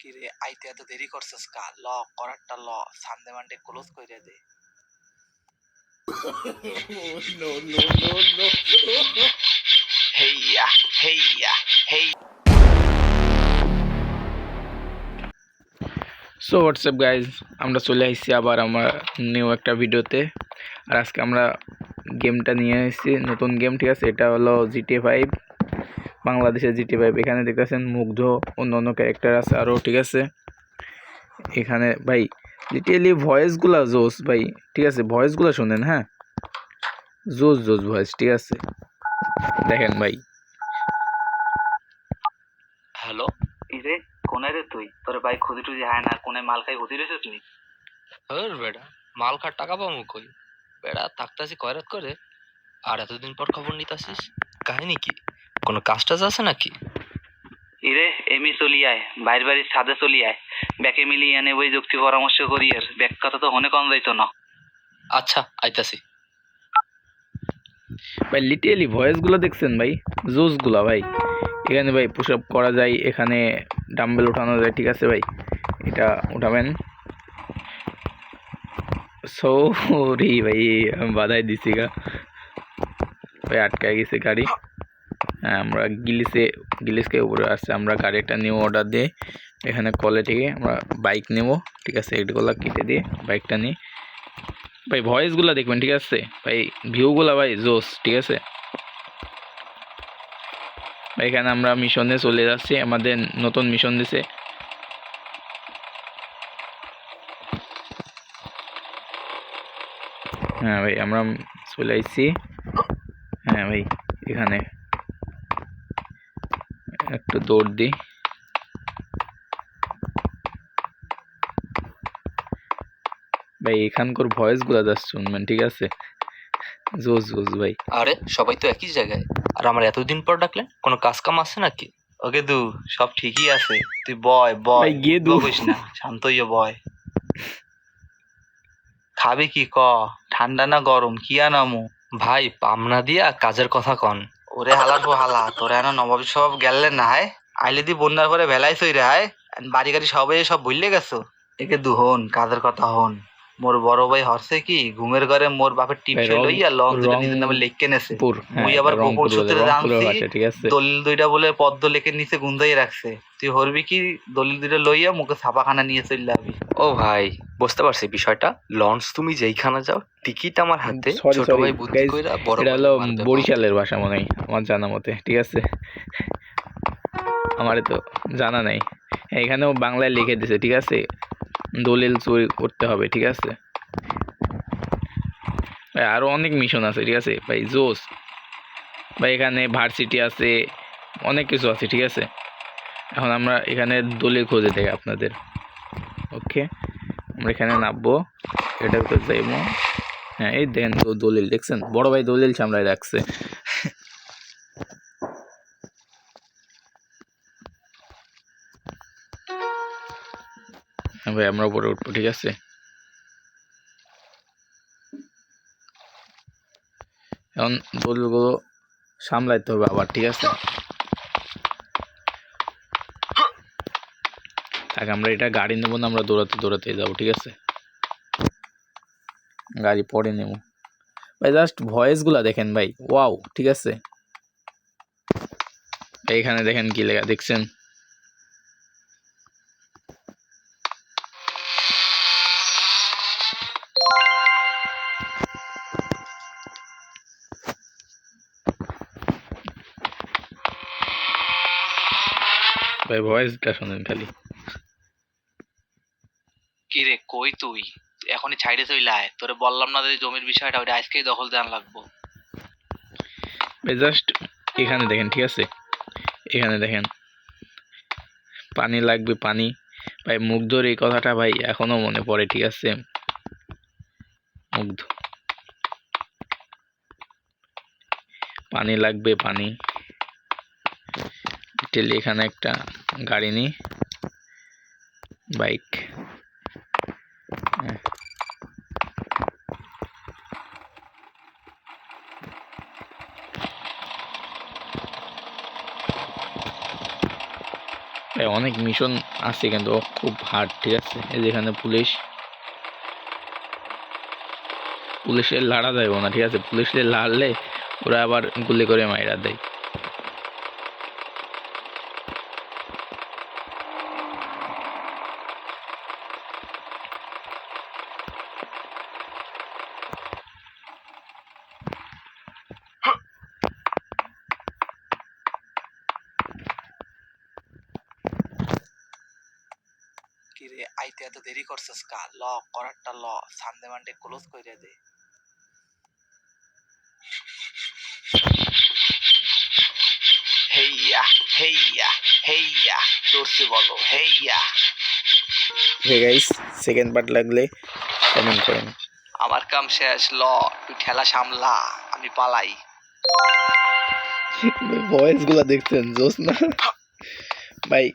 কিরে আইতে এত দেরি করছস কা? ল করারটা ল, সানডে মানডে ক্লোজ কইরা দে। No, no, no, no. হেইয়া হেইয়া হেই। সো হোয়াটসঅ্যাপ গাইজ, আমরা চলে আসছি আবার আমার নিউ একটা ভিডিওতে। আর আজকে আমরা গেমটা নিয়ে এসেছি, নতুন গেম, ঠিক আছে। এটা হলো GTA 5, বাংলাদেশের GTA 5। এখানে দেখতেছেন মুগ্ধ, অন্য অন্য ক্যারেক্টার আছে আরও, ঠিক আছে। এখানে ভাই লিটারালি ভয়েসগুলা জোস ভাই, ঠিক আছে। ভয়েসগুলো শোনেন, হ্যাঁ, জোস জোস ভয়েস, ঠিক আছে। দেখেন ভাই। হ্যালো ইরে, কোনে রে তুই? তোর ভাই খুদি টুদি হায় না, কোনে মাল খাই হুদি রেছিস নি? বেড়া মাল খার টাকা পাবো কই? বেড়া থাকতাছি কয়রাত করে, আর এতদিন পর খবর নিতাছিস, কাহিনী কি? কোনো কাজ টাজ আছে নাকি? ইরে এমি চলি আয়, বাইর বাড়ির ছাদে চলি আয়, ব্যাকে মিলিয়ে এনে ওই যুক্তি পরামর্শ করি। আর ব্যাক কথা তো হনে কম যাইতো না। আচ্ছা আইতাছি। ভাই লিটারালি ভয়েসগুলো দেখছেন ভাই, জোসগুলা ভাই। এখানে ভাই পুশ আপ করা যায়, এখানে ডাম্বেল উঠানো যায়, ঠিক আছে ভাই। এটা উঠাবেন। সরি ভাই, আমি বাধাই দিছি গা ভাই, আটকায় গেছে গাড়ি। হ্যাঁ, আমরা গিলিসকে উপরে আসছে। আমরা গাড়ি একটা নিউ অর্ডার দিয়ে এখানে কলে থেকে আমরা বাইক নেব, ঠিক আছে। এগুলো কেটে দিয়ে বাইকটা নিই ভাই। ভয়েসগুলো দেখবেন, ঠিক আছে ভাই। ভিউগুলো ভাই জোস, ঠিক আছে। এখানে আমরা মিশনে চলে যাচ্ছি, আমাদের নতুন মিশন দিছে। হ্যাঁ ভাই, আমরা চলে আসছি। হ্যাঁ ভাই, এখানে একটু দৌড় দিই ভাই। এখানকার ভয়েসগুলো জাস্ট শুনবেন, ঠিক আছে। জোস জোস ভাই। আরে সবাই তো একই জায়গায়, আর আমার এতদিন পর ডাকলেন, কোনো কাজ কাম আছে নাকি? ওকে দু, সব ঠিকই আছে, তুই বয় বয়, ভাই গিয়ে দু কইস না, শান্ত হইয়া বয়। খাবি কি ক? ঠান্ডা না গরম, কি আনামু? ভাই পামনা দিয়া কাজের কথা কন। ওরে হালার পো হালা, তোরা এনা নবাবী সব গেলেন না হায়। আইলে দি বন্যার পরে ভেলাই সই রে হায়। বাড়ি গাড়ি সবাই সব ভুললে গেছো। একে দু হন, কাজের কথা হন। মোর বড় ভাই হরছে কি, ঘুমের ঘরে মোর বাপের টিপসই লইয়া লং দুইটা নিজের নামে লেখকে নেছে। রংপুর, মুই হ্যাঁ আবার গোপন রংপুর বলে, সূত্রে রংপুরের জানছি ভাষা, ঠিক আছে। দলিল দুইটা বলে পদ্ম লেখে নিচে গুন্দাই রাখছে। তুই হরবি কি, দলিল দুইটা লইয়া মুখে ছাপাখানা নিয়ে চলে যাবি। ও ভাই, বুঝতে পারছি বিষয়টা। লঞ্চ তুমি যেইখানে যাও, টিকিট আমার হাতে। সরি ছোট সরি ভাই বুদ্ধি গাইজ, কইরা বড় এটা ভাই হলো মারবে বাপ। বরিশালের ভাষা মনে হয় আমার জানা মতে, ঠিক আছে। আমার তো জানা নাই। হ্যাঁ, এখানেও বাংলায় লিখে দিছে, ঠিক আছে। দলিল চুরি করতে হবে, ঠিক আছে ভাই। আরো অনেক মিশন আছে, ঠিক আছে ভাই, জোস ভাই। এখানে ভার্সিটি আছে, অনেক কিছু আছে, ঠিক আছে। এখন আমরা এখানে দলিল খুঁজে দেই আপনাদের। ওকে, আমরা এখানে নামবো, এটা যাইবো। হ্যাঁ, এই দেখেন তো দলিল দেখছেন, বড় ভাই দলিল সামলায় রাখছে। হ্যাঁ ভাই, আমরা উপরে উঠবো, ঠিক আছে। এখন দলিলগুলো সামলাইতে হবে আবার, ঠিক আছে। তাকে আমরা এটা গাড়ি নেবো না, আমরা দৌড়াতে দৌড়াতে যাবো, ঠিক আছে। গাড়ি পরে নেব ভাই। জাস্ট ভয়েসগুলা দেখেন ভাই, ওয়াও, ঠিক আছে। এইখানে দেখেন কি লেখা দেখছেন। ভাই ভয়েসটা শুনেন খালি। কি রে কই তুই? এখনই ছাইড়ে চইলে আয়, তোরে বললাম না যে জমির বিষয়টা, ওটা আজকেই দখল দেওয়ান লাগবো। ভাই জাস্ট এখানে দেখেন, ঠিক আছে। এখানে দেখেন পানি লাগবে, পানি। ভাই মুগ্ধর এই কথাটা ভাই এখনো মনে পড়ে, ঠিক আছে। মুগ্ধ, পানি লাগবে, পানি। এখানে একটা গাড়ি নিই, বাইক। ভাই অনেক মিশন আছে কিন্তু খুব হার্ড, ঠিক আছে। এই যেখানে পুলিশের লাড়া যাইব না, ঠিক আছে। পুলিশের লাড়লে ওরা আবার গুলি করে মাইরা দেয়। কি রে আইতে এত দেরি করছস কা? ল করারটা ল, সানডে মানডে ক্লোজ কইরা দে। হেইয়া হেইয়া হেইয়া দৌড়ছে বলো হেইয়া। ওকে গাইস, সেকেন্ড পার্ট লাগলে কমেন্ট করেন। আমার কাম শেষ, ল তুই ঠেলা সামলা, আমি পালাই। ভয়েস গুলা দেখছেন জোস না ভাই?